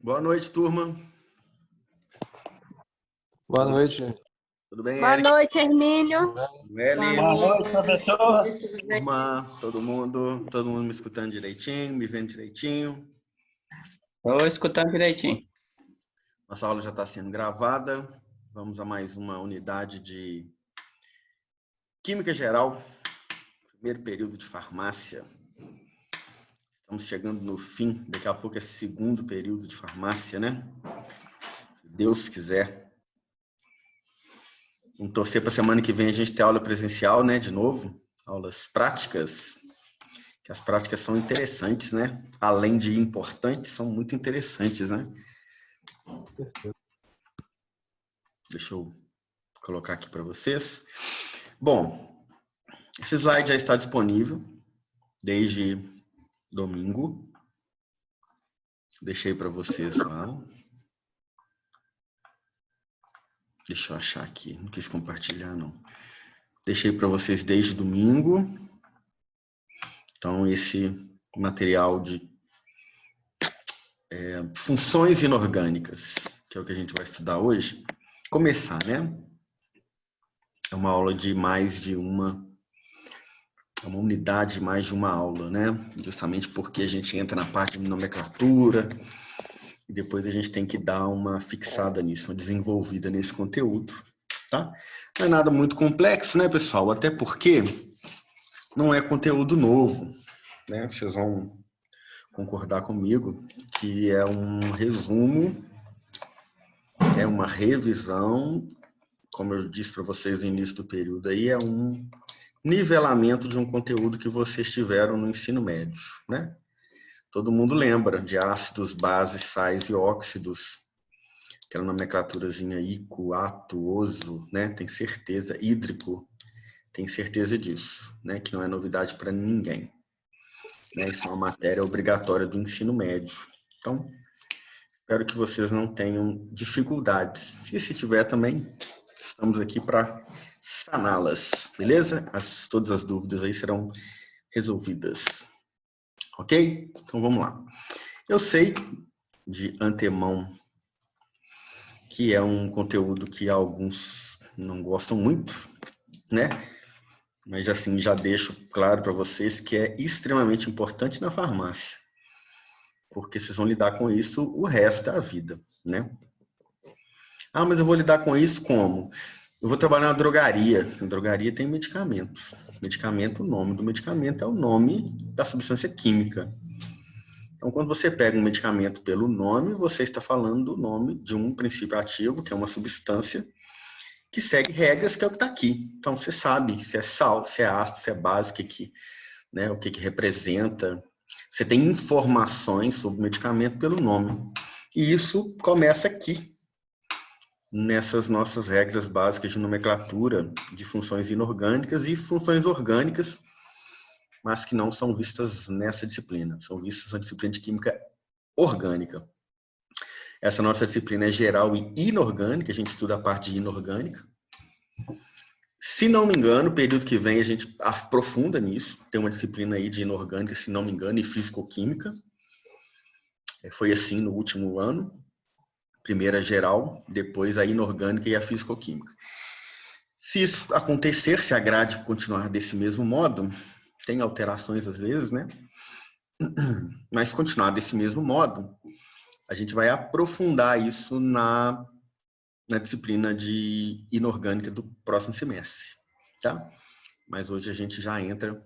Boa noite, turma. Boa noite. Tudo bem, Boa Eric? noite, Hermínio. Boa noite, professor. Turma, todo mundo me escutando direitinho, me vendo direitinho. Estou escutando direitinho. Nossa aula já está sendo gravada. Vamos a mais uma unidade de Química Geral, primeiro período de farmácia. Estamos chegando no fim, daqui a pouco é segundo período de farmácia, né? Se Deus quiser. Vamos torcer para a semana que vem a gente ter aula presencial, né? De novo, aulas práticas, que as práticas são interessantes, né? Além de importantes, são muito interessantes, né? Deixa eu colocar aqui para vocês. Bom, esse slide já está disponível desde domingo. Deixei para vocês lá. Deixa eu achar aqui, não quis compartilhar, não. Deixei para vocês desde domingo. Então, esse material de funções inorgânicas, que é o que a gente vai estudar hoje. Começar, né? É uma aula de mais de uma unidade, mais de uma aula, né? Justamente porque a gente entra na parte de nomenclatura e depois a gente tem que dar uma fixada nisso, uma desenvolvida nesse conteúdo, tá? Não é nada muito complexo, né, pessoal? Até porque não é conteúdo novo, né? Vocês vão concordar comigo que é um resumo, é uma revisão, como eu disse para vocês no início do período, aí é um nivelamento de um conteúdo que vocês tiveram no ensino médio, né? Todo mundo lembra de ácidos, bases, sais e óxidos, aquela nomenclaturazinha ico, ato, oso, né? Tem certeza, hídrico, tem certeza disso, né? Que não é novidade para ninguém. Né? Isso é uma matéria obrigatória do ensino médio. Então, espero que vocês não tenham dificuldades. E se tiver também, estamos aqui para saná-las, beleza? Todas as dúvidas aí serão resolvidas. Ok? Então vamos lá. Eu sei de antemão que é um conteúdo que alguns não gostam muito, né? Mas assim, já deixo claro para vocês que é extremamente importante na farmácia. Porque vocês vão lidar com isso o resto da vida, né? Ah, mas eu vou lidar com isso como? Eu vou trabalhar na drogaria. Na drogaria tem medicamentos. Medicamento, o nome do medicamento é o nome da substância química. Então, quando você pega um medicamento pelo nome, você está falando do nome de um princípio ativo, que é uma substância, que segue regras, que é o que está aqui. Então, você sabe se é sal, se é ácido, se é base, né, o que representa. Você tem informações sobre o medicamento pelo nome. E isso começa aqui, nessas nossas regras básicas de nomenclatura de funções inorgânicas e funções orgânicas, mas que não são vistas nessa disciplina, são vistas na disciplina de química orgânica. Essa nossa disciplina é geral e inorgânica, a gente estuda a parte de inorgânica. Se não me engano, o período que vem a gente aprofunda nisso, tem uma disciplina aí de inorgânica, se não me engano, e físico-química. Foi assim no último ano. Primeiro a geral, depois a inorgânica e a físico-química. Se isso acontecer, se a grade continuar desse mesmo modo, tem alterações às vezes, né? Mas se continuar desse mesmo modo, a gente vai aprofundar isso na disciplina de inorgânica do próximo semestre, tá? Mas hoje a gente já entra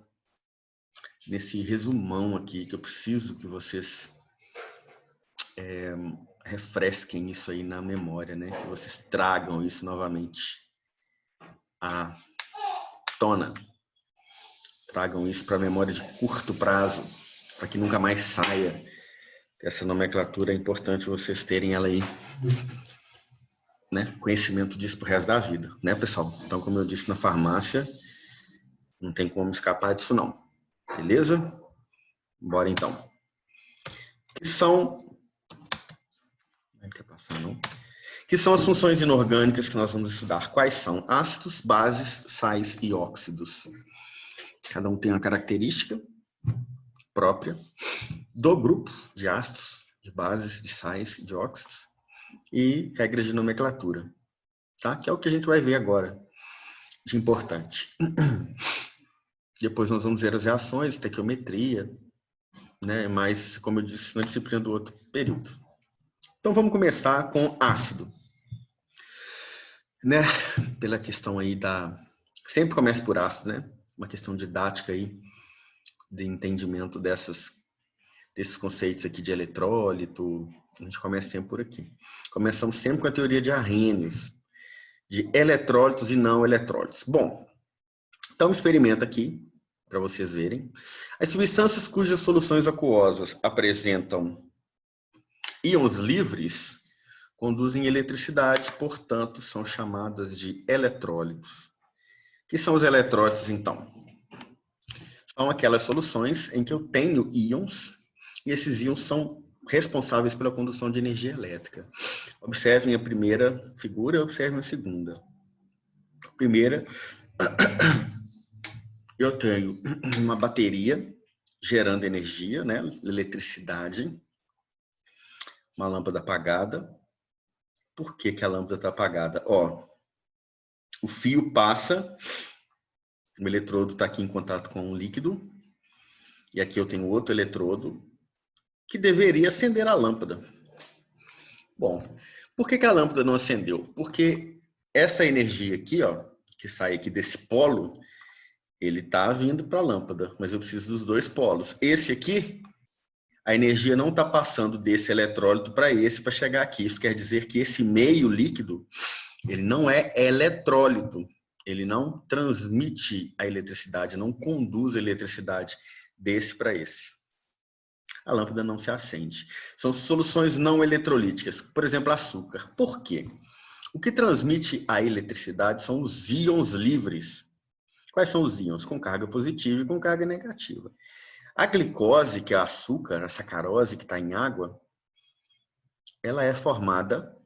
nesse resumão aqui, que eu preciso que vocês refresquem isso aí na memória, né? Que vocês tragam isso novamente à tona. Tragam isso para a memória de curto prazo, para que nunca mais saia. Essa nomenclatura é importante vocês terem ela aí, né? Conhecimento disso pro resto da vida, né, pessoal? Então, como eu disse na farmácia, não tem como escapar disso não. Beleza? Bora então. Que são... Não quer passar, não? Que são as funções inorgânicas que nós vamos estudar? Quais são? Ácidos, bases, sais e óxidos. Cada um tem uma característica própria do grupo de ácidos, de bases, de sais, de óxidos e regras de nomenclatura, tá? Que é o que a gente vai ver agora de importante. Depois nós vamos ver as reações, estequiometria, né? Mas, como eu disse, na disciplina do outro período. Então vamos começar com ácido, né? Pela questão aí da... Sempre começa por ácido, né? Uma questão didática aí, de entendimento desses conceitos aqui de eletrólito. A gente começa sempre por aqui. Começamos sempre com a teoria de Arrhenius, de eletrólitos e não eletrólitos. Bom, então experimenta aqui, para vocês verem. As substâncias cujas soluções aquosas apresentam íons livres conduzem eletricidade, portanto, são chamadas de eletrólitos. O que são os eletrólitos, então? São aquelas soluções em que eu tenho íons, e esses íons são responsáveis pela condução de energia elétrica. Observem a primeira figura e observem a segunda. A primeira, eu tenho uma bateria gerando energia, né? Eletricidade, uma lâmpada apagada. Por que que a lâmpada está apagada? Ó, o fio passa, o eletrodo está aqui em contato com um líquido, e aqui eu tenho outro eletrodo que deveria acender a lâmpada. Bom, por que que a lâmpada não acendeu? Porque essa energia aqui, ó, que sai aqui desse polo, ele está vindo para a lâmpada, mas eu preciso dos dois polos. Esse aqui, a energia não está passando desse eletrólito para esse para chegar aqui. Isso quer dizer que esse meio líquido, ele não é eletrólito. Ele não transmite a eletricidade, não conduz a eletricidade desse para esse. A lâmpada não se acende. São soluções não eletrolíticas, por exemplo, açúcar. Por quê? O que transmite a eletricidade são os íons livres. Quais são os íons? Com carga positiva e com carga negativa. A glicose, que é o açúcar, a sacarose que está em água, ela é formada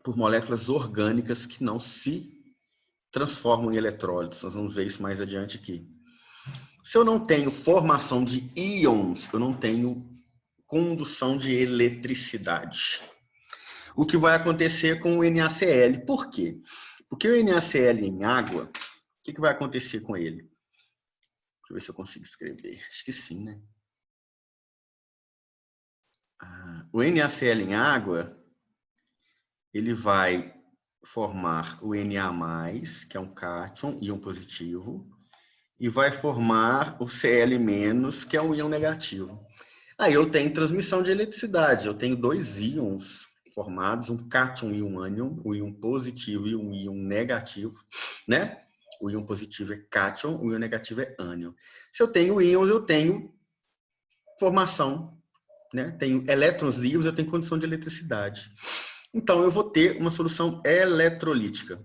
por moléculas orgânicas que não se transformam em eletrólitos. Nós vamos ver isso mais adiante aqui. Se eu não tenho formação de íons, eu não tenho condução de eletricidade. O que vai acontecer com o NaCl? Por quê? Porque o NaCl em água, o que vai acontecer com ele? Deixa eu ver se eu consigo escrever. Acho que sim, né? O NaCl em água, ele vai formar o Na+, que é um cátion, íon positivo, e vai formar o Cl-, que é um íon negativo. Aí eu tenho transmissão de eletricidade, eu tenho dois íons formados, um cátion e um ânion, o íon positivo e um íon negativo, né? O íon positivo é cátion, o íon negativo é ânion. Se eu tenho íons, eu tenho formação, né? Tenho elétrons livres, eu tenho condição de eletricidade. Então, eu vou ter uma solução eletrolítica.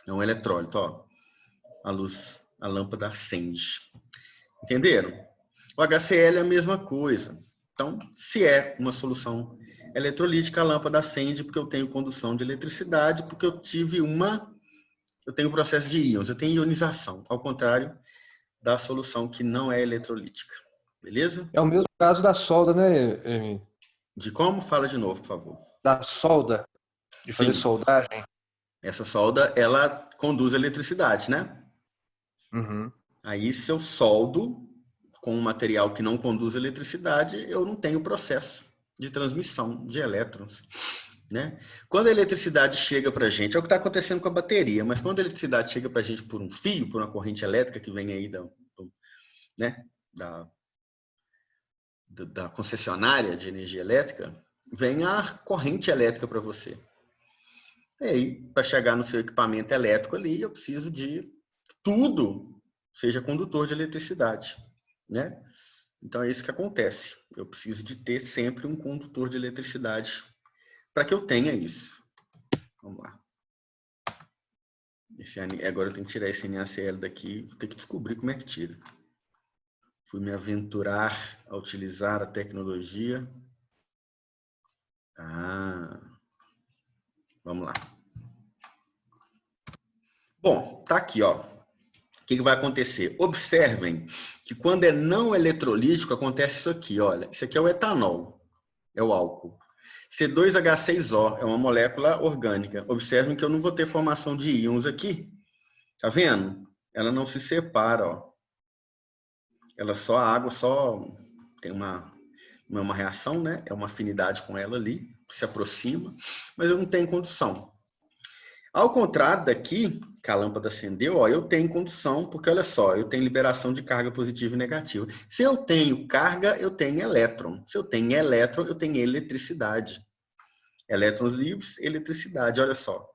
É um eletrólito, ó. A luz, a lâmpada acende. Entenderam? O HCl é a mesma coisa. Então, se é uma solução eletrolítica, a lâmpada acende porque eu tenho condução de eletricidade, porque eu tenho processo de íons, eu tenho ionização, ao contrário da solução que não é eletrolítica. Beleza? É o mesmo caso da solda, né, Emi? De como? Fala de novo, por favor. Da solda, de fazer Sim. soldagem. Essa solda, ela conduz eletricidade, né? Uhum. Aí, se eu soldo com um material que não conduz eletricidade, eu não tenho processo de transmissão de elétrons, né? Quando a eletricidade chega para a gente, é o que está acontecendo com a bateria, mas quando a eletricidade chega para a gente por um fio, por uma corrente elétrica que vem aí da concessionária de energia elétrica, vem a corrente elétrica para você. E aí, para chegar no seu equipamento elétrico ali, eu preciso de tudo seja condutor de eletricidade, né? Então é isso que acontece. Eu preciso de ter sempre um condutor de eletricidade para que eu tenha isso. Vamos lá. Agora eu tenho que tirar esse NaCl daqui, vou ter que descobrir como é que tira. Fui me aventurar a utilizar a tecnologia. Vamos lá. Bom, tá aqui, ó. O que vai acontecer? Observem que quando é não eletrolítico, acontece isso aqui, olha. Isso aqui é o etanol. é o álcool. C2H6O é uma molécula orgânica. Observem que eu não vou ter formação de íons aqui. Tá vendo? Ela não se separa, ó. A água só tem não é uma reação, né? É uma afinidade com ela ali, que se aproxima, mas eu não tenho condução. Ao contrário daqui, que a lâmpada acendeu, ó, eu tenho condução, porque olha só, eu tenho liberação de carga positiva e negativa. Se eu tenho carga, eu tenho elétron. Se eu tenho elétron, eu tenho eletricidade. Elétrons livres, eletricidade, olha só.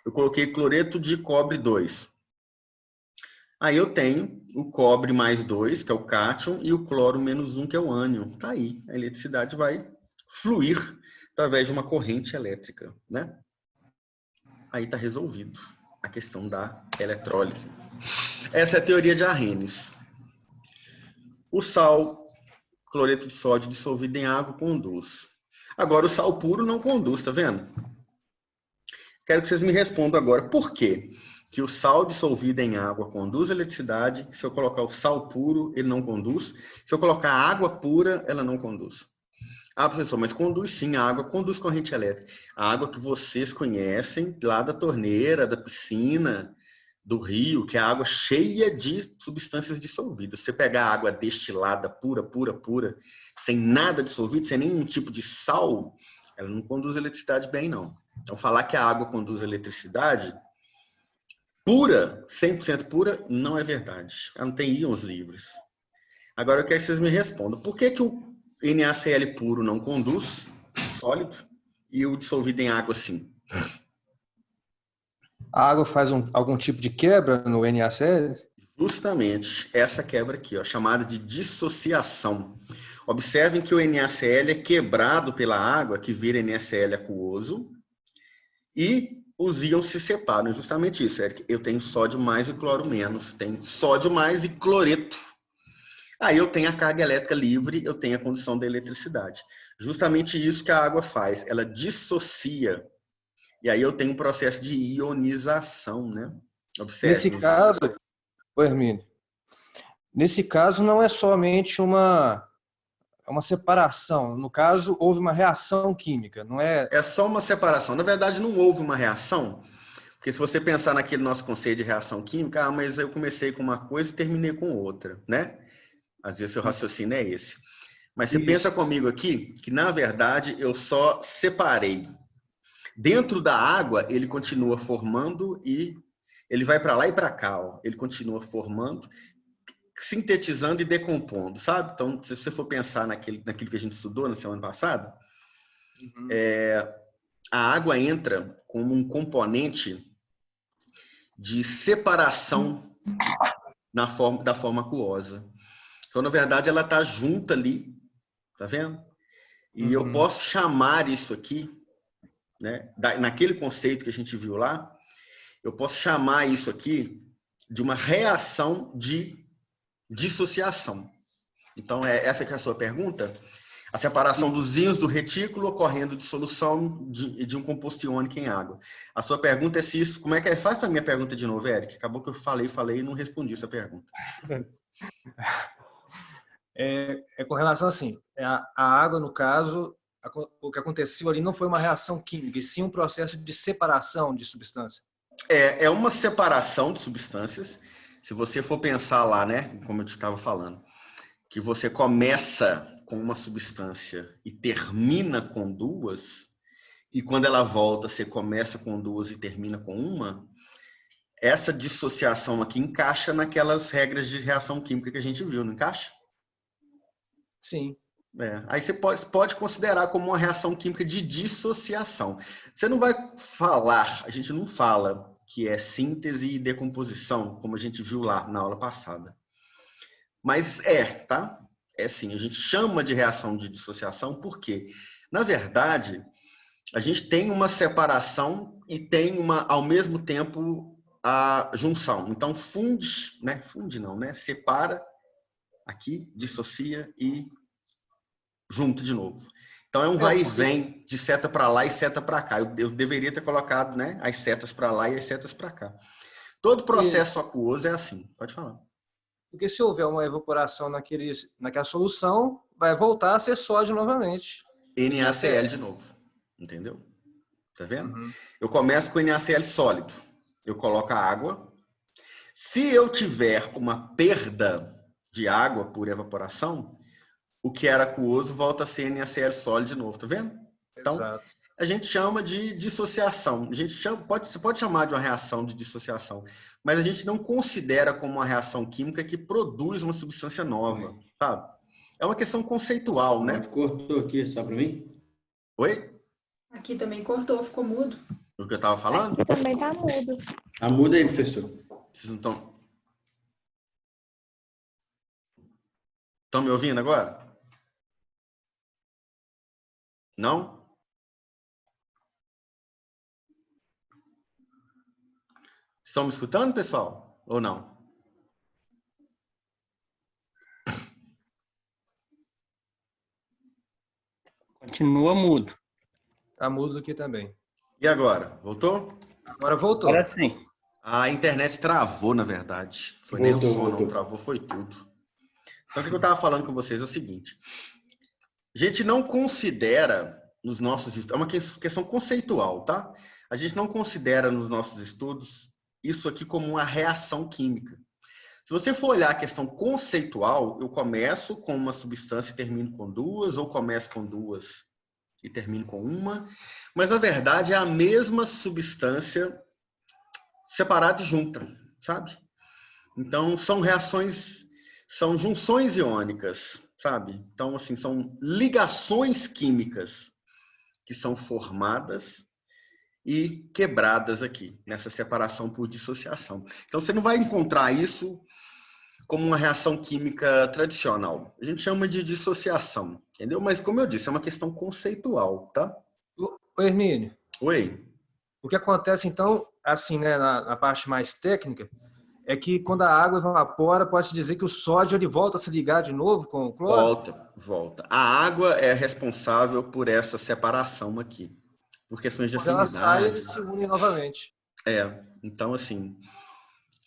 Eu coloquei cloreto de cobre 2. Aí eu tenho o cobre mais 2, que é o cátion, e o cloro menos 1, que é o ânion. Tá aí, a eletricidade vai fluir através de uma corrente elétrica, né? Aí está resolvido a questão da eletrólise. Essa é a teoria de Arrhenius. O sal, cloreto de sódio dissolvido em água, conduz. Agora, o sal puro não conduz, tá vendo? Quero que vocês me respondam agora por quê que o sal dissolvido em água conduz eletricidade, se eu colocar o sal puro, ele não conduz. Se eu colocar água pura, ela não conduz. Ah, professor, mas conduz sim, a água conduz corrente elétrica. A água que vocês conhecem lá da torneira, da piscina, do rio, que é a água cheia de substâncias dissolvidas. Se você pegar a água destilada, pura, pura, pura, sem nada dissolvido, sem nenhum tipo de sal, ela não conduz eletricidade bem, não. Então, falar que a água conduz eletricidade pura, 100% pura, não é verdade. Ela não tem íons livres. Agora, eu quero que vocês me respondam. Por que que o NaCl puro não conduz, sólido, e o dissolvido em água sim? A água faz algum tipo de quebra no NaCl? Justamente essa quebra aqui, ó, chamada de dissociação. Observem que o NaCl é quebrado pela água, que vira NaCl aquoso, e os íons se separam. Justamente isso, Eric. Eu tenho sódio mais e cloro menos. Tem sódio mais e cloreto. Aí eu tenho a carga elétrica livre, eu tenho a condução da eletricidade. Justamente isso que a água faz, ela dissocia. E aí eu tenho um processo de ionização, né? Observe. Nesse caso, Hermínio, nesse caso não é somente uma separação. No caso, houve uma reação química, não é? É só uma separação. Na verdade, não houve uma reação. Porque se você pensar naquele nosso conceito de reação química, mas eu comecei com uma coisa e terminei com outra, né? Às vezes o raciocínio é esse. Mas você pensa comigo aqui que, na verdade, eu só separei. Dentro da água, ele continua formando e ele vai para lá e para cá. Ó. Ele continua formando, sintetizando e decompondo, sabe? Então, se você for pensar naquilo que a gente estudou na semana passada, a água entra como um componente de separação da forma aquosa. Então, na verdade, ela está junta ali, tá vendo? E eu posso chamar isso aqui, né? Naquele conceito que a gente viu lá, eu posso chamar isso aqui de uma reação de dissociação. Então, essa que é a sua pergunta? A separação dos íons do retículo ocorrendo de solução de um composto iônico em água. A sua pergunta é se isso... Como é que é? Faz para mim a pergunta de novo, Eric. Acabou que eu falei e não respondi essa pergunta. É com relação assim, a água, no caso, o que aconteceu ali não foi uma reação química, e sim um processo de separação de substância. É uma separação de substâncias. Se você for pensar lá, né, como eu estava falando, que você começa com uma substância e termina com duas, e quando ela volta, você começa com duas e termina com uma, essa dissociação aqui encaixa naquelas regras de reação química que a gente viu, não encaixa? Sim. Aí você pode considerar como uma reação química de dissociação. Você não vai falar, a gente não fala que é síntese e decomposição, como a gente viu lá na aula passada. Mas tá? É sim, a gente chama de reação de dissociação porque, na verdade, a gente tem uma separação e tem ao mesmo tempo, a junção. Então, funde não, né? Separa aqui, dissocia e junto de novo. Então, é um vai e vem de seta para lá e seta para cá. Eu deveria ter colocado, né, as setas para lá e as setas para cá. Todo processo aquoso é assim. Pode falar. Porque se houver uma evaporação naquela solução, vai voltar a ser sódio novamente. NaCl de novo. Entendeu? Tá vendo? Uhum. Eu começo com NaCl sólido. Eu coloco a água. Se eu tiver uma perda de água por evaporação, o que era aquoso volta a ser NaCl sólido de novo, tá vendo? Então, Exato. a gente chama de dissociação. Você pode chamar de uma reação de dissociação, mas a gente não considera como uma reação química que produz uma substância nova, sabe? É uma questão conceitual, né? Cortou aqui, só para mim? Oi? Aqui também cortou, ficou mudo. O que eu estava falando? Aqui também tá mudo. Ah, muda aí, professor. Vocês não estão me ouvindo agora? Não? Estão me escutando, pessoal? Ou não? Continua mudo. Tá mudo aqui também. E agora? Voltou? Agora voltou. Agora sim. A internet travou, na verdade. Foi nem o Voltou, som, não voltou. travou, foi tudo. Então, o que eu estava falando com vocês é o seguinte. A gente não considera nos nossos estudos, é uma questão conceitual, tá? A gente não considera nos nossos estudos isso aqui como uma reação química. Se você for olhar a questão conceitual, eu começo com uma substância e termino com duas, ou começo com duas e termino com uma, mas na verdade é a mesma substância separada e junta, sabe? Então são reações, são junções iônicas, sabe? Então assim, são ligações químicas que são formadas e quebradas aqui, nessa separação por dissociação. Então, você não vai encontrar isso como uma reação química tradicional. A gente chama de dissociação, entendeu? Mas, como eu disse, é uma questão conceitual, tá? Ô, Hermínio, Oi? o que acontece, então, assim, né, na parte mais técnica, é que quando a água evapora, pode dizer que o sódio ele volta a se ligar de novo com o cloro? Volta. A água é responsável por essa separação aqui, por questões de Quando ela sai, afinidade. eles se unem novamente. Então, assim,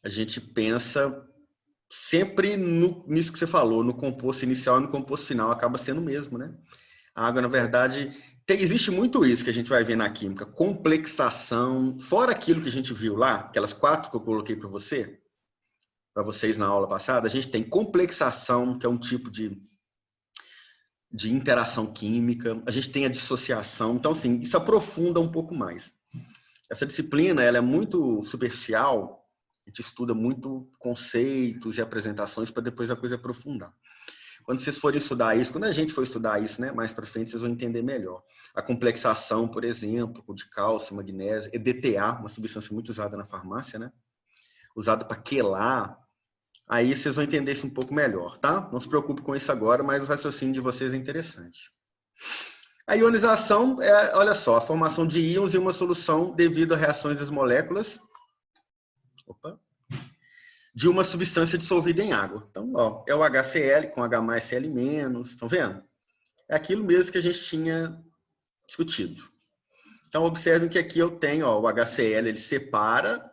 a gente pensa sempre nisso que você falou, no composto inicial e no composto final, acaba sendo o mesmo, né? A água, na verdade, existe muito isso que a gente vai ver na química, complexação, fora aquilo que a gente viu lá, aquelas 4 que eu coloquei para vocês na aula passada, a gente tem complexação, que é um tipo de interação química, a gente tem a dissociação, então, assim, isso aprofunda um pouco mais. Essa disciplina, ela é muito superficial, a gente estuda muito conceitos e apresentações para depois a coisa aprofundar. Quando vocês forem estudar isso, quando a gente for estudar isso, né, mais para frente, vocês vão entender melhor. A complexação, por exemplo, de cálcio, magnésio, EDTA, uma substância muito usada na farmácia, né? Usada para quelar. Aí vocês vão entender isso um pouco melhor, tá? Não se preocupe com isso agora, mas o raciocínio de vocês é interessante. A ionização é, olha só, a formação de íons em uma solução devido a reações das moléculas de uma substância dissolvida em água. Então, ó, é o HCl com H mais Cl menos, estão vendo? É aquilo mesmo que a gente tinha discutido. Então, observem que aqui eu tenho, ó, o HCl, ele separa,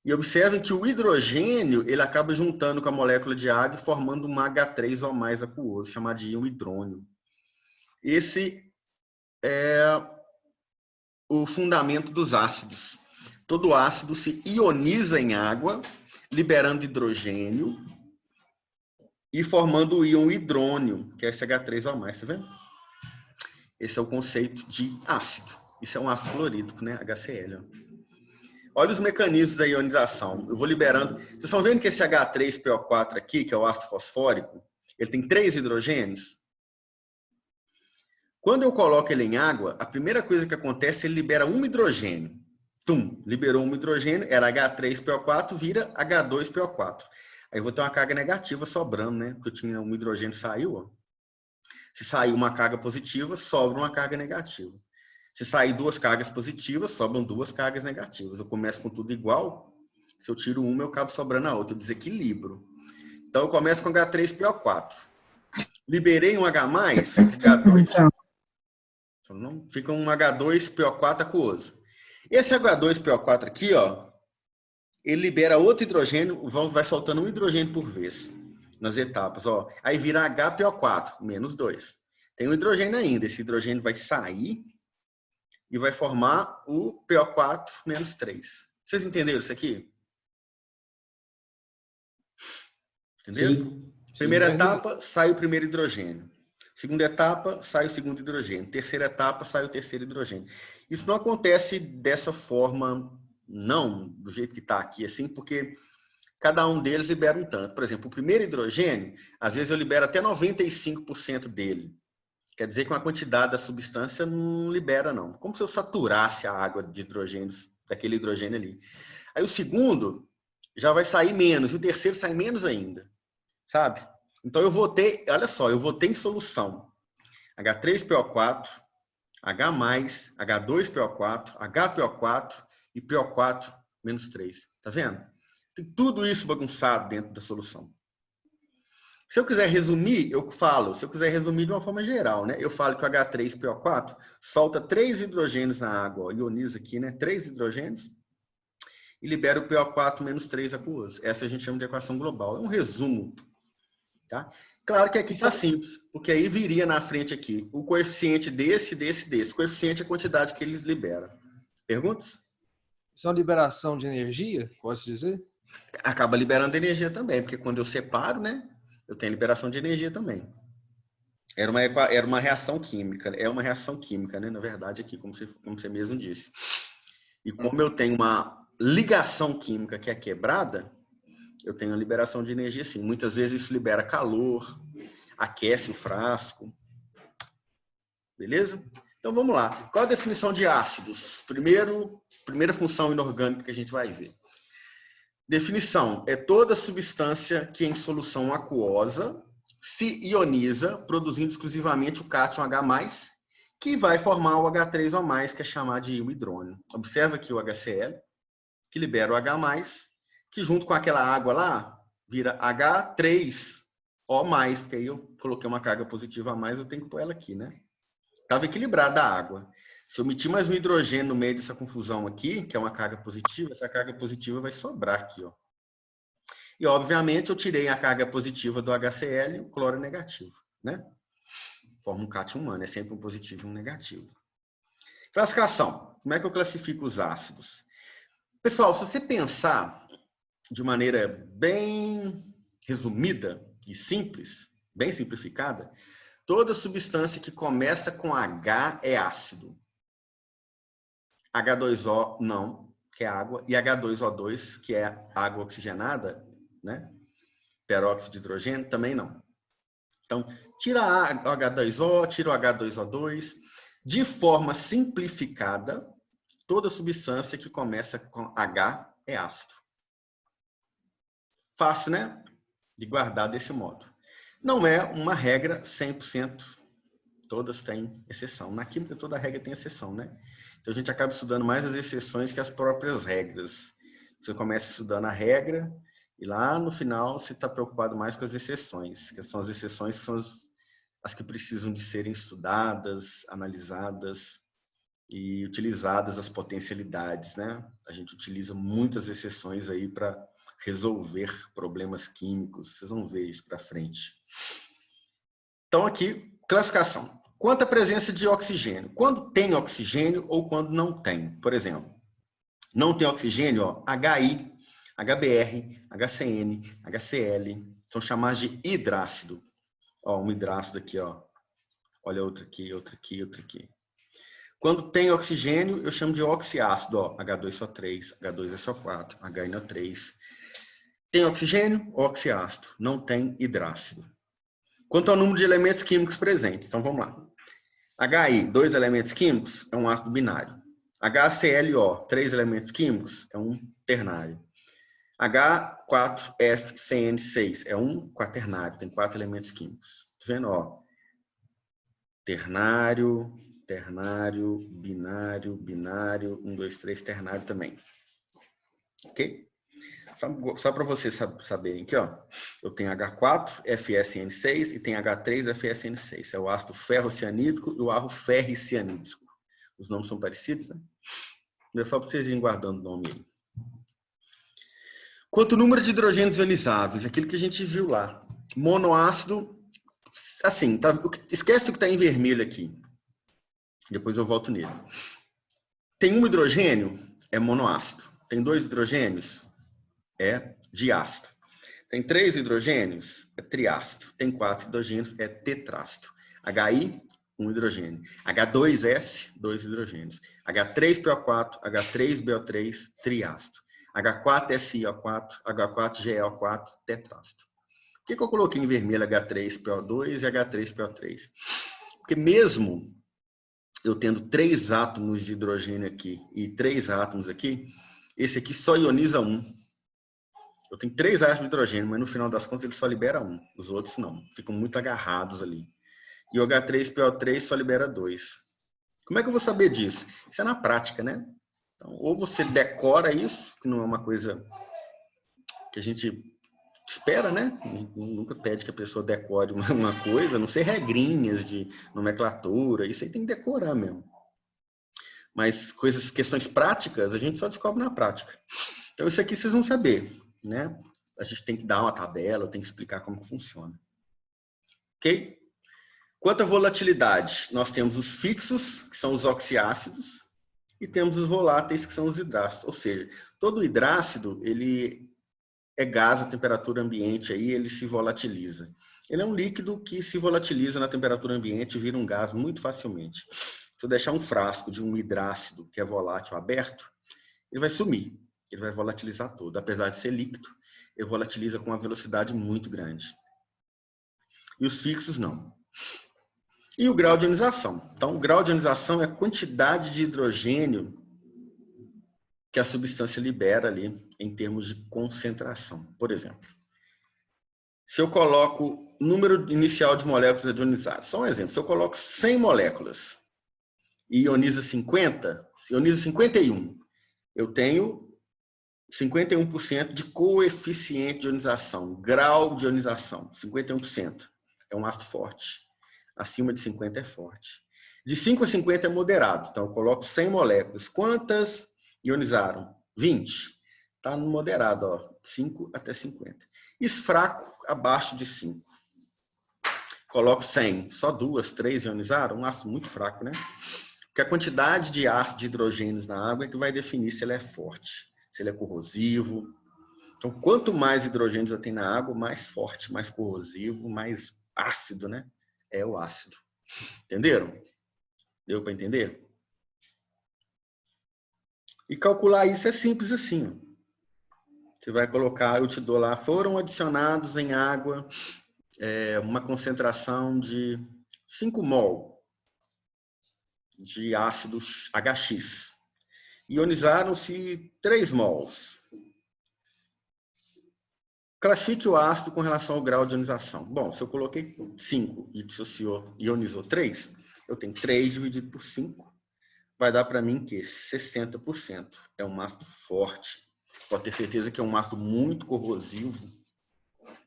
e observem que o hidrogênio, ele acaba juntando com a molécula de água e formando um H3 ou mais aquoso, chamado de íon hidrônio. Esse é o fundamento dos ácidos. Todo ácido se ioniza em água, liberando hidrogênio e formando o íon hidrônio, que é esse H3 ou mais, tá vendo? Esse é o conceito de ácido. Isso é um ácido clorídrico, né? HCl. Ó. Olha os mecanismos da ionização. Eu vou liberando. Vocês estão vendo que esse H3PO4 aqui, que é o ácido fosfórico, ele tem 3 hidrogênios? Quando eu coloco ele em água, a primeira coisa que acontece, ele libera um hidrogênio. Tum, liberou um hidrogênio, era H3PO4, vira H2PO4. Aí eu vou ter uma carga negativa sobrando, né? Porque eu tinha um hidrogênio, saiu, ó. Se sair uma carga positiva, sobra uma carga negativa. Se sair 2 cargas positivas, sobram 2 cargas negativas. Eu começo com tudo igual, se eu tiro uma, eu acabo sobrando a outra, eu desequilibro. Então eu começo com H3PO4. Liberei um H+, fica H2. Então, fica um H2PO4 aquoso. Esse H2PO4 aqui, ó, ele libera outro hidrogênio, vai soltando um hidrogênio por vez nas etapas, ó. Aí vira HPO4, menos 2. Tem um hidrogênio ainda. Esse hidrogênio vai sair e vai formar o PO4 menos 3. Vocês entenderam isso aqui? Entenderam? Sim. Primeira Sim. etapa, sai o primeiro hidrogênio. Segunda etapa, sai o segundo hidrogênio. Terceira etapa, sai o terceiro hidrogênio. Isso não acontece dessa forma, não, do jeito que está aqui, assim, porque cada um deles libera um tanto. Por exemplo, o primeiro hidrogênio, às vezes eu libero até 95% dele. Quer dizer que uma quantidade da substância não libera, não. Como se eu saturasse a água de hidrogênios, daquele hidrogênio ali. Aí o segundo já vai sair menos, e o terceiro sai menos ainda. Sabe? Então eu vou ter, olha só, eu vou ter em solução H3PO4, H+, H2PO4, HPO4 e PO4 menos 3. Tá vendo? Tem tudo isso bagunçado dentro da solução. Se eu quiser resumir, eu falo. Se eu quiser resumir de uma forma geral, né? Eu falo que o H3PO4 solta 3 hidrogênios na água, ó, ioniza aqui, né? 3 hidrogênios e libera o PO4 menos 3 aquoso. Essa a gente chama de equação global. É um resumo. Tá? Claro que aqui está simples, porque aí viria na frente aqui o coeficiente desse. O coeficiente é a quantidade que eles liberam. Perguntas? Isso é uma liberação de energia, posso dizer? Acaba liberando energia também, porque quando eu separo, né, eu tenho liberação de energia também. Era uma reação química. É uma reação química, né, na verdade, aqui, como você mesmo disse. E como eu tenho uma ligação química que é quebrada, eu tenho a liberação de energia, sim. Muitas vezes isso libera calor, aquece o frasco. Beleza? Então, vamos lá. Qual a definição de ácidos? Primeira função inorgânica que a gente vai ver. Definição: é toda substância que em solução aquosa se ioniza, produzindo exclusivamente o cátion H+, que vai formar o H3O+, que é chamado de íon hidrônio. Observa aqui o HCl, que libera o H+, que junto com aquela água lá, vira H3O+, porque aí eu coloquei uma carga positiva a mais, eu tenho que pôr ela aqui, né? Estava equilibrada a água. Se eu omitir mais um hidrogênio no meio dessa confusão aqui, que é uma carga positiva, essa carga positiva vai sobrar aqui, ó. E, obviamente, eu tirei a carga positiva do HCl e o cloro negativo, né? Forma um cátion humano, é sempre um positivo e um negativo. Classificação. Como é que eu classifico os ácidos? Pessoal, se você pensar de maneira bem resumida e simples, bem simplificada, toda substância que começa com H é ácido. H2O não, que é água, e H2O2, que é água oxigenada, né? Peróxido de hidrogênio, também não. Então, tira o H2O, tira o H2O2. De forma simplificada, toda substância que começa com H é ácido. Fácil, né? De guardar desse modo. Não é uma regra 100%. Todas têm exceção. Na química, toda regra tem exceção, né? Então, a gente acaba estudando mais as exceções que as próprias regras. Você começa estudando a regra e lá no final você está preocupado mais com as exceções, que são as exceções que são as que precisam de serem estudadas, analisadas e utilizadas as potencialidades, né? A gente utiliza muitas exceções aí para resolver problemas químicos. Vocês vão ver isso para frente. Então, aqui, classificação. Quanto à presença de oxigênio? Quando tem oxigênio ou quando não tem? Por exemplo, não tem oxigênio, ó, HI, HBr, HCN, HCl, são chamados de hidrácido. Ó, um hidrácido aqui, ó. Olha outro aqui, outro aqui, outro aqui. Quando tem oxigênio, eu chamo de oxiácido, ó, H2SO3, H2SO4, HNO3. Tem oxigênio, oxiácido. Não tem hidrácido. Quanto ao número de elementos químicos presentes, então vamos lá. HI, 2 elementos químicos, é um ácido binário. HClO, 3 elementos químicos, é um ternário. H4FCN6, é um quaternário, tem 4 elementos químicos. Tá vendo, ó? Ternário, ternário, binário, binário, 1, 2, 3, ternário também. Ok? Só para vocês saberem aqui, ó, eu tenho H4FSN6 e tem H3FSN6. É o ácido ferrocianídrico e o ácido ferricianídrico. Os nomes são parecidos, né? É só para vocês irem guardando o nome aí. Quanto ao número de hidrogênios ionizáveis, aquilo que a gente viu lá. Monoácido assim, tá, esquece o que está em vermelho aqui. Depois eu volto nele. Tem um hidrogênio, é monoácido. Tem 2 hidrogênios, é diácido. Tem 3 hidrogênios, é triácido. Tem 4 hidrogênios, é tetrácido. HI, 1 hidrogênio. H2S, 2 hidrogênios. H3PO4, H3BO3, triácido. H4SiO4, H4GeO4, tetrácido. Por que eu coloquei em vermelho H3PO2 e H3PO3? Porque mesmo eu tendo 3 átomos de hidrogênio aqui e 3 átomos aqui, esse aqui só ioniza 1. Eu tenho 3 átomos de hidrogênio, mas no final das contas ele só libera 1. Os outros não, ficam muito agarrados ali. E o H3PO3 só libera 2. Como é que eu vou saber disso? Isso é na prática, né? Então, ou você decora isso, que não é uma coisa que a gente espera, né? Nunca pede que a pessoa decore uma coisa, a não ser regrinhas de nomenclatura, isso aí tem que decorar mesmo. Mas questões práticas, a gente só descobre na prática. Então, isso aqui vocês vão saber, né? A gente tem que dar uma tabela, tem que explicar como que funciona. Ok? Quanto à volatilidade, nós temos os fixos, que são os oxiácidos, e temos os voláteis, que são os hidrácidos. Ou seja, todo hidrácido, ele é gás a temperatura ambiente, aí ele se volatiliza. Ele é um líquido que se volatiliza na temperatura ambiente e vira um gás muito facilmente. Se eu deixar um frasco de um hidrácido, que é volátil, aberto, ele vai sumir, ele vai volatilizar todo. Apesar de ser líquido, ele volatiliza com uma velocidade muito grande. E os fixos não. E o grau de ionização. Então, o grau de ionização é a quantidade de hidrogênio que a substância libera ali em termos de concentração. Por exemplo, se eu coloco número inicial de moléculas ionizadas, só um exemplo, se eu coloco 100 moléculas e ioniza 50, se ioniza 51, eu tenho 51% de coeficiente de ionização, grau de ionização, 51%. É um ácido forte. Acima de 50 é forte. De 5 a 50 é moderado. Então, eu coloco 100 moléculas. Quantas ionizaram? 20. Está no moderado, ó, 5 até 50. E fraco, abaixo de 5. Coloco 100. Só 2, 3 ionizaram? Um ácido muito fraco, né? Porque a quantidade de ácido de hidrogênios na água é que vai definir se ele é forte, se ele é corrosivo. Então, quanto mais hidrogênios eu tenho na água, mais forte, mais corrosivo, mais ácido, né? É o ácido. Entenderam? Deu para entender? E calcular isso é simples assim. Ó. Você vai colocar, eu te dou lá, foram adicionados em água uma concentração de 5 mol de ácido HX. Ionizaram-se 3 mols. Classifique o ácido com relação ao grau de ionização. Bom, se eu coloquei 5 e ionizou 3, eu tenho 3 dividido por 5, vai dar para mim que 60%. É um ácido forte. Pode ter certeza que é um ácido muito corrosivo,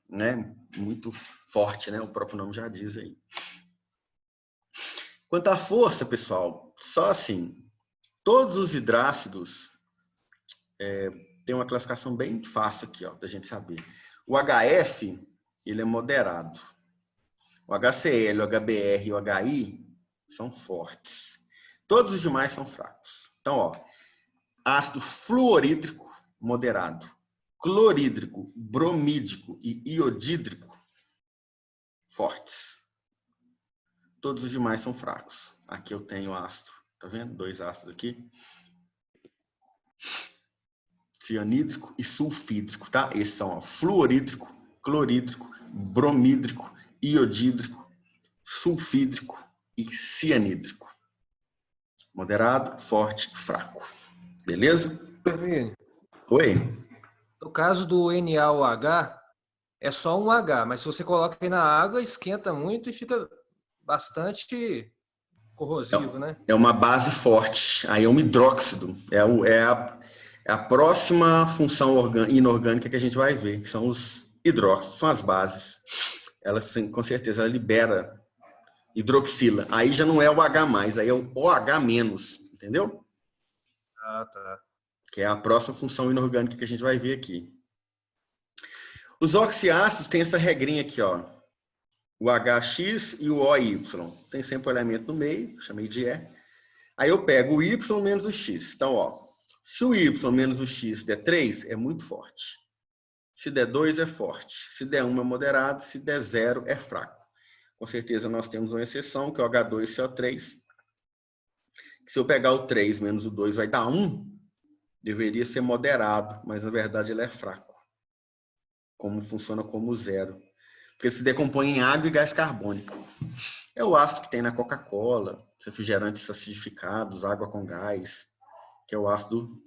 né? Muito forte, né? O próprio nome já diz aí. Quanto à força, pessoal, só assim, todos os hidrácidos tem uma classificação bem fácil aqui, ó, da gente saber. O HF, ele é moderado. O HCl, o HBr e o HI são fortes. Todos os demais são fracos. Então, ó, ácido fluorídrico, moderado. Clorídrico, bromídico e iodídrico, fortes. Todos os demais são fracos. Aqui eu tenho ácido, tá vendo? 2 ácidos aqui. Cianídrico e sulfídrico, tá? Esses são ó, fluorídrico, clorídrico, bromídrico, iodídrico, sulfídrico e cianídrico. Moderado, forte, fraco. Beleza? Vini, Oi? no caso do NaOH, é só um H, mas se você coloca aí na água, esquenta muito e fica bastante corrosivo, né? É uma base forte. Aí é um hidróxido. É a próxima função inorgânica que a gente vai ver, que são os hidróxidos, são as bases. Ela, com certeza, ela libera hidroxila. Aí já não é o H+, aí é o OH-, entendeu? Ah, tá. Que é a próxima função inorgânica que a gente vai ver aqui. Os oxiácidos têm essa regrinha aqui, ó. o HX e o OY. Tem sempre o elemento no meio, chamei de E. Aí eu pego o Y menos o X. Então, ó, se o Y menos o X der 3, é muito forte. Se der 2, é forte. Se der 1, é moderado. Se der 0, é fraco. Com certeza nós temos uma exceção, que é o H2CO3. Se eu pegar o 3 menos o 2, vai dar 1. Deveria ser moderado, mas na verdade ele é fraco. Como funciona como 0. Porque ele se decompõe em água e gás carbônico. É o ácido que tem na Coca-Cola, refrigerantes acidificados, água com gás, que é o ácido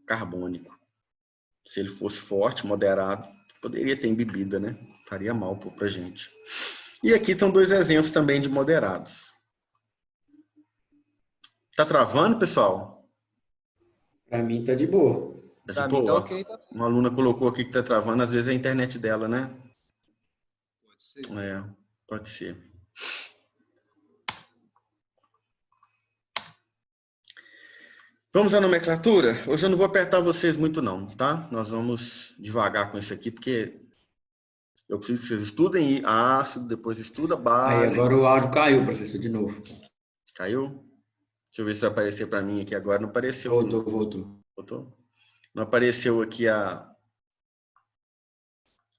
carbônico. Se ele fosse forte, moderado, poderia ter em bebida, né? Faria mal pra gente. E aqui estão 2 exemplos também de moderados. Tá travando, pessoal? Para mim tá de boa. Tá Pra de mim tá boa? ok. Tá? Uma aluna colocou aqui que tá travando, às vezes é a internet dela, né? Pode ser. É, pode ser. Vamos à nomenclatura? Hoje eu não vou apertar vocês muito não, tá? Nós vamos devagar com isso aqui, porque eu preciso que vocês estudem ácido, depois estuda Aí base. agora o áudio caiu, professor, de novo. Caiu? Deixa eu ver se vai aparecer para mim aqui agora. Não apareceu. Voltou. Voltou? Não apareceu aqui a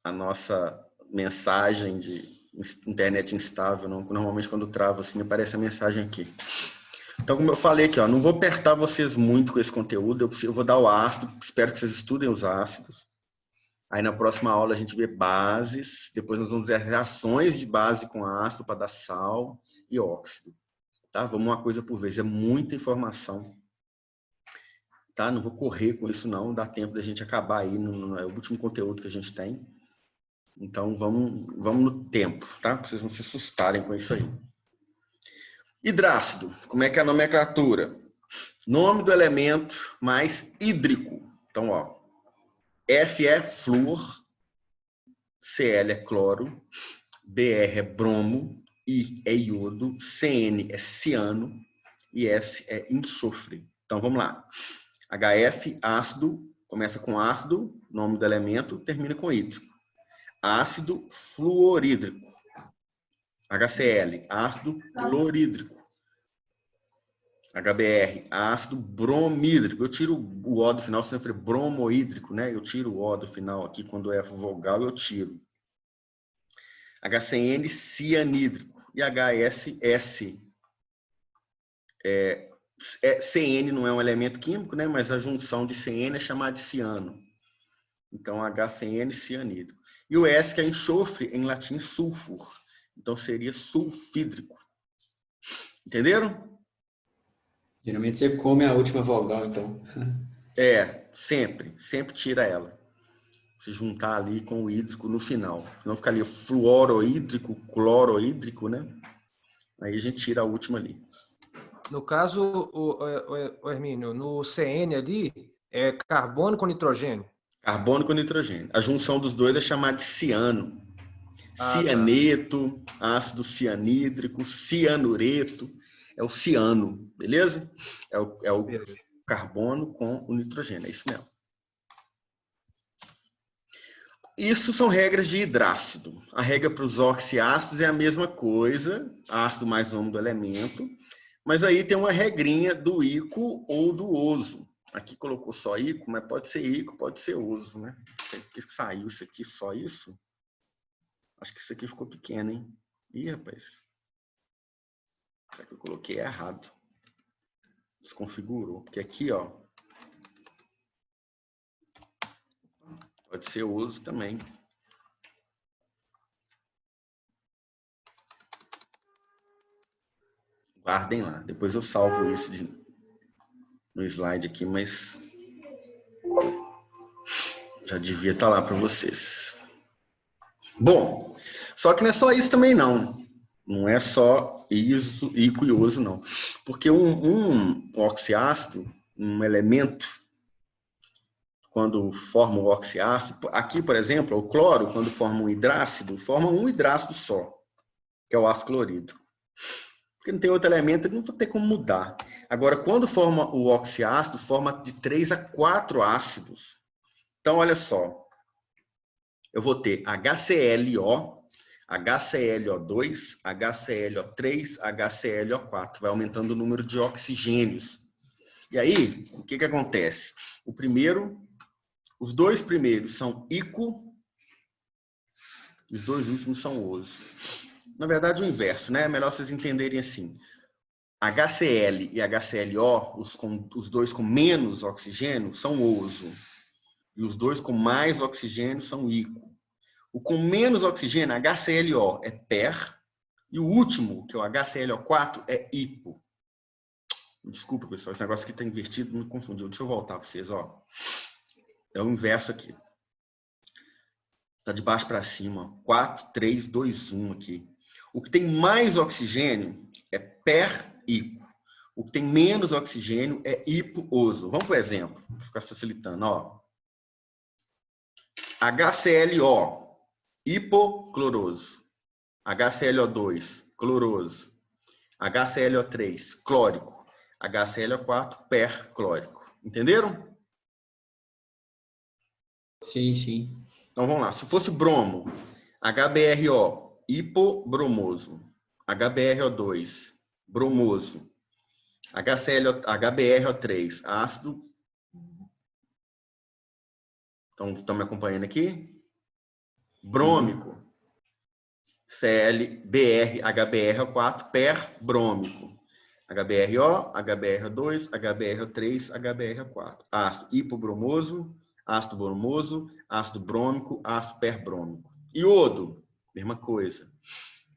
nossa mensagem de internet instável. Não. Normalmente quando trava assim, aparece a mensagem aqui. Então, como eu falei aqui, ó, não vou apertar vocês muito com esse conteúdo. Eu vou dar o ácido. Espero que vocês estudem os ácidos. Aí na próxima aula a gente vê bases. Depois nós vamos ver as reações de base com ácido para dar sal e óxido. Tá? Vamos uma coisa por vez. É muita informação. Tá? Não vou correr com isso não. Dá tempo da gente acabar aí. É o último conteúdo que a gente tem. Então vamos no tempo. Tá? Para vocês não se assustarem com isso aí. Hidrácido. Como é que é a nomenclatura? Nome do elemento mais hídrico. Então, ó. F é flúor. Cl é cloro. Br é bromo. I é iodo. Cn é ciano. E S é enxofre. Então, vamos lá. HF, ácido. Começa com ácido, nome do elemento, termina com hídrico. Ácido fluorídrico. HCl, ácido clorídrico. HBr, ácido bromídrico. Eu tiro o O do final, sempre bromoídrico, né? Eu tiro o O do final aqui, quando é vogal, eu tiro. HCN, cianídrico. E HSS. CN não é um elemento químico, né? Mas a junção de CN é chamada de ciano. Então, HCN, cianídrico. E o S, que é enxofre, em latim, sulfur. Então, seria sulfídrico. Entenderam? Geralmente você come a última vogal, então. Sempre tira ela. Se juntar ali com o hídrico no final. Senão fica ali fluorohídrico, clorohídrico, né? Aí a gente tira a última ali. No caso, o Hermínio, no CN ali, é carbono com nitrogênio. Carbono com nitrogênio. A junção dos dois é chamada de ciano. Ah, Cianeto, ácido cianídrico, cianureto. É o ciano, beleza? É o beleza. carbono com o nitrogênio, é isso mesmo. Isso são regras de hidrácido. A regra para os oxiácidos é a mesma coisa, ácido mais nome do elemento, mas aí tem uma regrinha do ico ou do oso. Aqui colocou só ico, mas pode ser ico, pode ser oso, né? Que saiu isso aqui, só isso? Acho que isso aqui ficou pequeno, hein? Ih, rapaz. Será que eu coloquei errado? Desconfigurou. Porque aqui, ó. Pode ser oso também. Guardem lá. Depois eu salvo isso no slide aqui, mas já devia estar lá para vocês. Bom, só que não é só isso também, não. Não é só iso, ico e oso, não. Porque um oxiácido, um elemento, quando forma o oxiácido, aqui, por exemplo, o cloro, quando forma um hidrácido, forma um hidrácido só, que é o ácido clorídrico. Porque não tem outro elemento, ele não vai ter como mudar. Agora, quando forma o oxiácido, forma de 3 a 4 ácidos. Então, olha só. Eu vou ter HClO. HClO2, HClO3, HClO4. Vai aumentando o número de oxigênios. E aí, o que acontece? Os dois primeiros são ico, os dois últimos são oso. Na verdade, o inverso, né? É melhor vocês entenderem assim. HCl e HClO, os dois com menos oxigênio, são oso. E os dois com mais oxigênio são ico. O com menos oxigênio, HClO, é per. E o último, que é o HClO4, é hipo. Desculpa, pessoal, esse negócio aqui está invertido, me confundiu. Deixa eu voltar para vocês. Ó. É o inverso aqui. Está de baixo para cima. 4, 3, 2, 1 aqui. O que tem mais oxigênio é per-hipo. O que tem menos oxigênio é hipo-oso. Vamos para o exemplo, para ficar facilitando. Ó. HClO, hipocloroso. HClO2, cloroso. HClO3, clórico. HClO4, perclórico. Entenderam? Sim, sim. Então vamos lá. Se fosse bromo, HBRO, hipobromoso. HBRO2, bromoso. HBRO3, ácido. Então, estão me acompanhando aqui? Brômico. ClBr, HBrO4, perbrômico. HBrO, HBrO2, HBrO3, HBrO4. Ácido hipobromoso, ácido bromoso, ácido brômico, ácido perbrômico. Iodo, mesma coisa.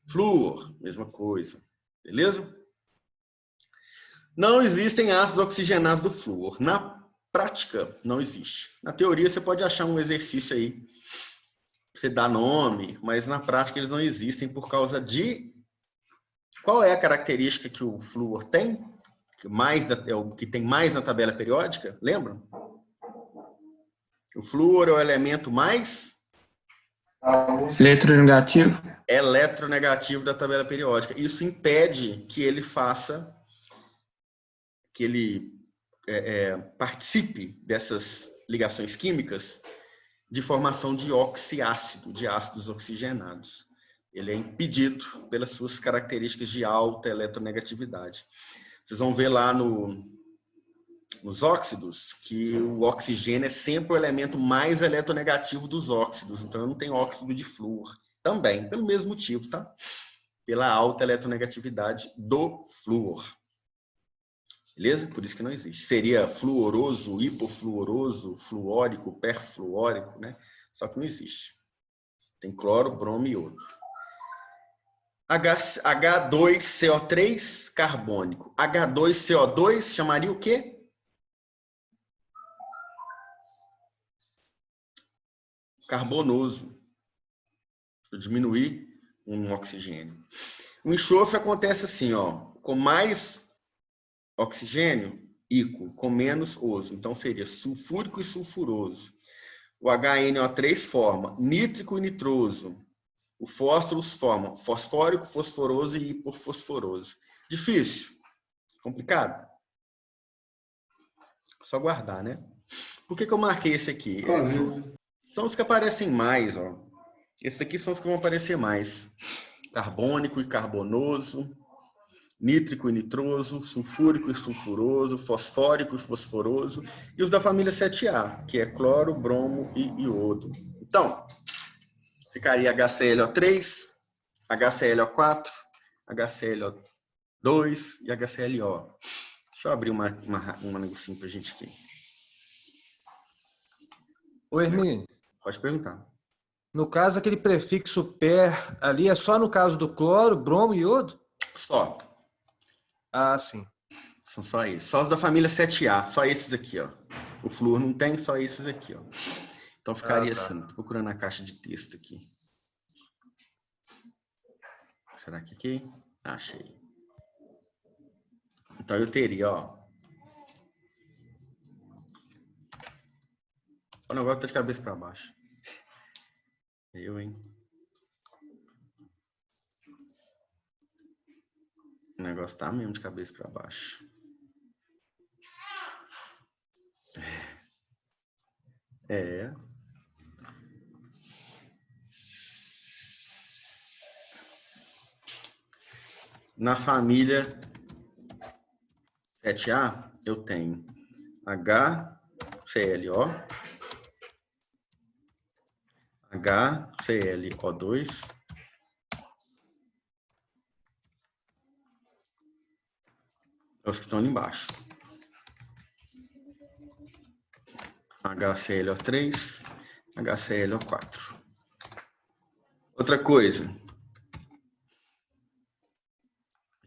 Flúor, mesma coisa. Beleza? Não existem ácidos oxigenados do flúor. Na prática, não existe. Na teoria, você pode achar um exercício aí, você dá nome, mas na prática eles não existem por causa de... Qual é a característica que o flúor tem? É o que tem mais na tabela periódica? Lembram? O flúor é o elemento mais... Eletronegativo. Eletronegativo da tabela periódica. Isso impede que ele faça... que ele participe dessas ligações químicas de formação de oxiácido, de ácidos oxigenados. Ele é impedido pelas suas características de alta eletronegatividade. Vocês vão ver lá nos óxidos que o oxigênio é sempre o elemento mais eletronegativo dos óxidos. Então, não tem óxido de flúor. Também, pelo mesmo motivo, tá? Pela alta eletronegatividade do flúor. Beleza? Por isso que não existe. Seria fluoroso, hipofluoroso, fluórico, perfluórico, né? Só que não existe. Tem cloro, bromo e iodo. H2CO3 carbônico. H2CO2 chamaria o quê? Carbonoso. Eu diminuir um oxigênio. O enxofre acontece assim, ó, com mais oxigênio, ico, com menos oso. Então seria sulfúrico e sulfuroso. O HNO3 forma nítrico e nitroso. O fósforo forma fosfórico, fosforoso e hipofosforoso. Difícil? Complicado? Só guardar, né? Por que eu marquei esse aqui? São os que aparecem mais, ó. Esses aqui são os que vão aparecer mais. Carbônico e carbonoso, nítrico e nitroso, sulfúrico e sulfuroso, fosfórico e fosforoso, e os da família 7A, que é cloro, bromo e iodo. Então, ficaria HClO3, HClO4, HClO2 e HClO. Deixa eu abrir um negocinho pra gente aqui. Ô, Hermínio, Pode perguntar. no caso, aquele prefixo per ali é só no caso do cloro, bromo e iodo? Só. Ah, sim. São só esses. Só os da família 7A. Só esses aqui, ó. O flúor não tem, só esses aqui, ó. Então ficaria assim. Tô procurando a caixa de texto aqui. Será que aqui? Achei. Então eu teria, ó. O negócio tá de cabeça para baixo. Hein? O negócio tá mesmo de cabeça para baixo. É. Na família 7A, eu tenho HClO, HClO2, os que estão ali embaixo. HClO3, HClO4. Outra coisa,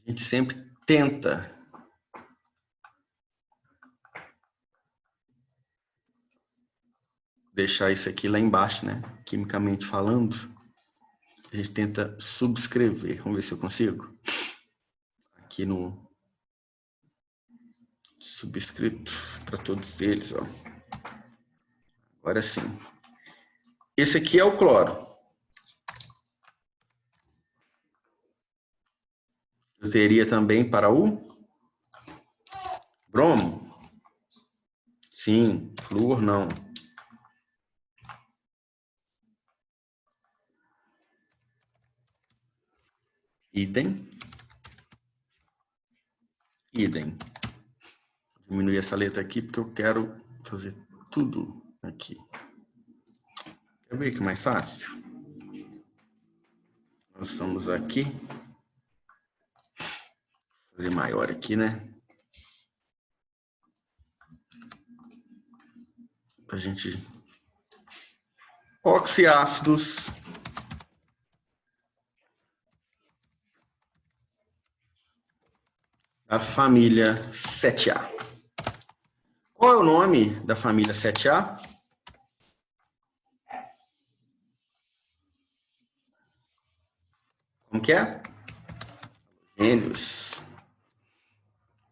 a gente sempre tenta deixar isso aqui lá embaixo, né? Quimicamente falando, a gente tenta subscrever. Vamos ver se eu consigo. Aqui no subscrito para todos eles, ó. Agora sim. Esse aqui é o cloro. Eu teria também para o bromo? Sim, flúor não. Idem. Idem. Vou diminuir essa letra aqui porque eu quero fazer tudo aqui. Quer ver que é mais fácil? Nós estamos aqui. Vou fazer maior aqui, né? Pra gente... Oxiácidos da família 7A. Qual é o nome da família 7A? Como que é? Halogênios.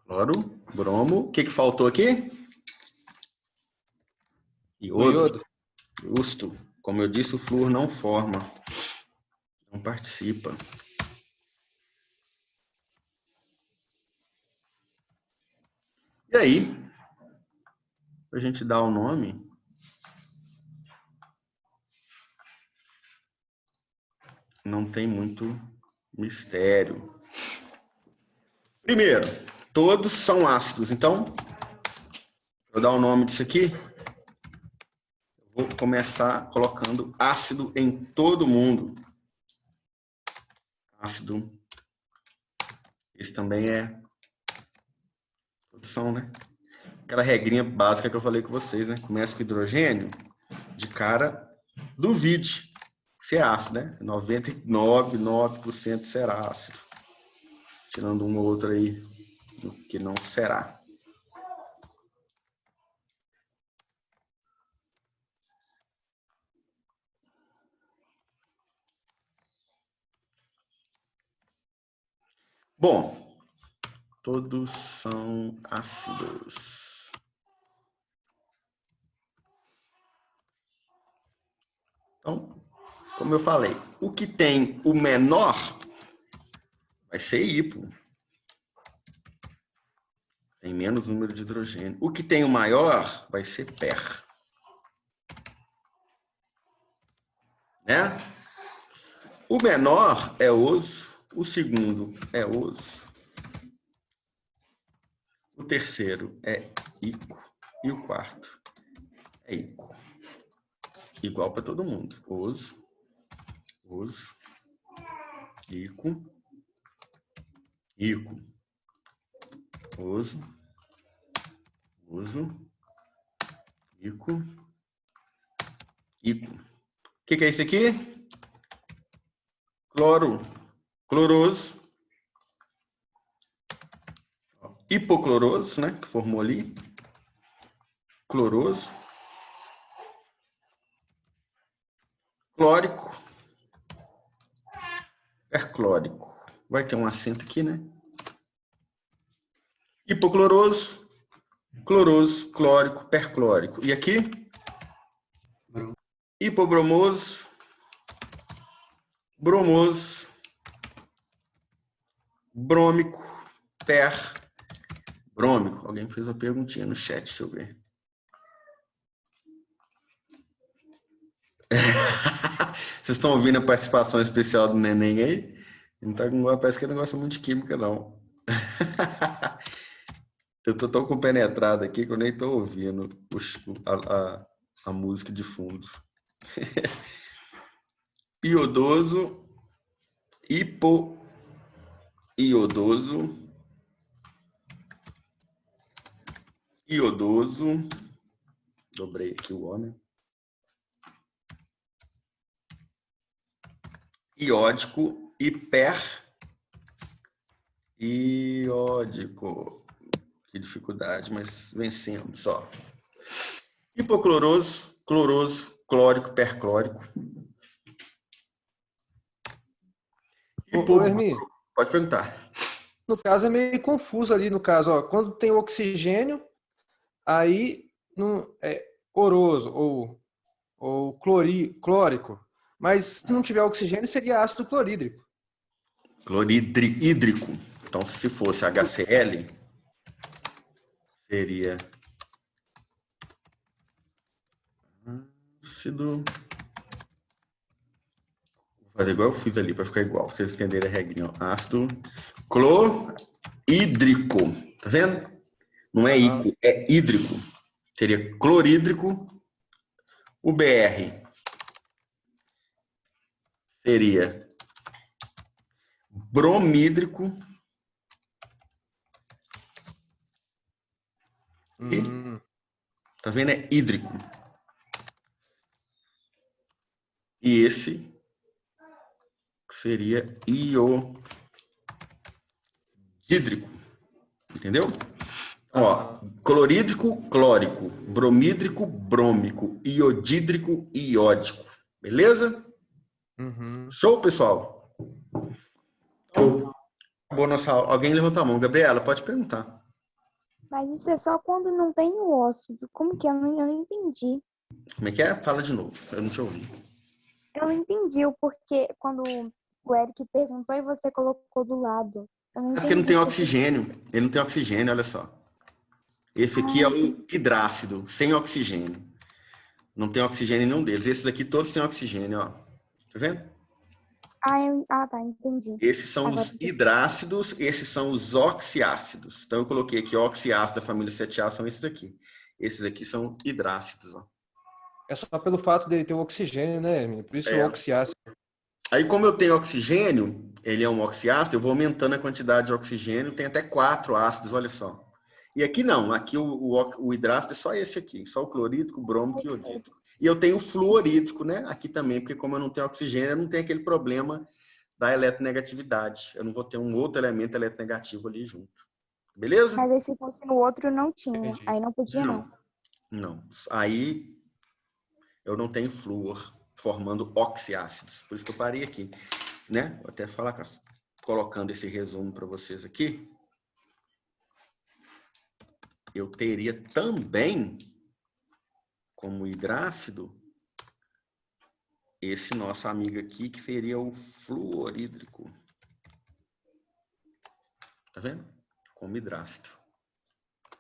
Cloro, bromo. O que que faltou aqui? Iodo. Justo. Como eu disse, o flúor não forma. Não participa. E aí, a gente dá o nome, não tem muito mistério. Primeiro, todos são ácidos. Então, vou dar o nome disso aqui. Vou começar colocando ácido em todo mundo. Ácido. Esse também é produção, né? Aquela regrinha básica que eu falei com vocês, né? Começa com hidrogênio, de cara, duvide se é ácido, né? 99,9% será ácido. Tirando um ou outro aí que não será. Bom, todos são ácidos. Então, como eu falei, o que tem o menor vai ser hipo. Tem menos número de hidrogênio. O que tem o maior vai ser per. Né? O menor é oso, o segundo é oso, o terceiro é ico e o quarto é ico. Igual para todo mundo. Oso, oso, ico, ico, oso, oso, ico, ico. O que é isso aqui? Cloro, cloroso, hipocloroso, né? Que formou ali. Cloroso, clórico, perclórico. Vai ter um acento aqui, né? Hipocloroso, cloroso, clórico, perclórico. E aqui? Hipobromoso, bromoso, brômico, brômico. Alguém fez uma perguntinha no chat, deixa eu ver. Vocês estão ouvindo a participação especial do neném aí? Não tá com... Parece que não gosta muito de química, não. Eu tô tão compenetrado aqui que eu nem tô ouvindo a música de fundo. Iodoso, hipoiodoso, iodoso, dobrei aqui o O, né? Iódico, iódico. Que dificuldade, mas vencemos, ó. Hipocloroso, cloroso, clórico, perclórico. Ô, Hermínio, Pode perguntar. no caso é meio confuso ali no caso, ó, quando tem oxigênio, aí não é oroso ou clórico, mas se não tiver oxigênio seria ácido clorídrico. Clorídrico. Então, se fosse HCl, seria ácido. Vou fazer igual eu fiz ali para ficar igual, pra vocês entenderem a regrinha. Ácido clorídrico. Tá vendo? Não é ico, é hídrico. Seria clorídrico. O BR seria bromídrico. E, tá vendo? É hídrico. E esse seria iodídrico. Entendeu? Ó, clorídrico, clórico, bromídrico, brômico, iodídrico, iódico. Beleza? Uhum. Show, pessoal? Então, acabou nossa aula. Alguém levanta a mão. Gabriela, pode perguntar. Mas isso é só quando não tem o óxido. Como que é? Eu não entendi. Como é que é? Fala de novo. Eu não te ouvi. Eu não entendi o porquê quando o Eric perguntou e você colocou do lado. Eu não É porque não tem entendi. oxigênio. Ele não tem oxigênio, olha só. Esse aqui é o hidrácido, sem oxigênio. Não tem oxigênio em nenhum deles. Esses aqui todos têm oxigênio, ó. Tá vendo? Tá, entendi. Esses são Agora os hidrácidos, esses são os oxiácidos. Então, eu coloquei aqui oxiácido da família 7A, são esses aqui. Esses aqui são hidrácidos, ó. É só pelo fato dele ter o oxigênio, né, Hermínio? Por isso o oxiácido. Aí, como eu tenho oxigênio, ele é um oxiácido, eu vou aumentando a quantidade de oxigênio, tem até 4 ácidos, olha só. E aqui não, aqui o hidrácido é só esse aqui, só o clorídrico, brômico e iodídrico. E eu tenho o fluorídrico, né? Aqui também, porque como eu não tenho oxigênio, eu não tenho aquele problema da eletronegatividade. Eu não vou ter um outro elemento eletronegativo ali junto. Beleza? Mas aí se fosse no outro, não tinha. Entendi. Aí não podia, não. Não. Aí eu não tenho flúor formando oxiácidos. Por isso que eu parei aqui, né? Vou até falar, colocando esse resumo para vocês aqui. Eu teria também, como hidrácido, esse nosso amigo aqui, que seria o fluorídrico. Tá vendo? Como hidrácido.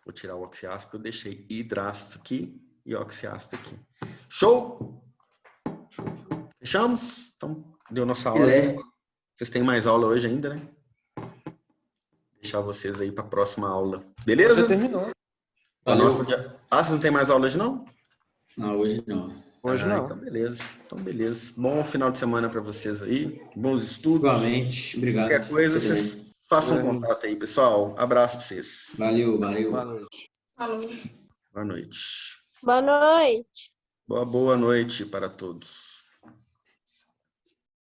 Vou tirar o oxiácido, porque eu deixei hidrácido aqui e oxiácido aqui. Show? Fechamos? Então, deu nossa aula. Vocês têm mais aula hoje ainda, né? Vou deixar vocês aí para a próxima aula. Beleza? Já terminou. Valeu. Você não tem mais aula hoje, não? Não, hoje não. Hoje não. Então, beleza. Então, beleza. Bom final de semana para vocês aí. Bons estudos. Igualmente. Obrigado. Qualquer coisa, Você vocês façam contato aí, pessoal. Abraço para vocês. Valeu, valeu. Boa noite. Falou. Boa noite. Boa noite. Boa noite para todos.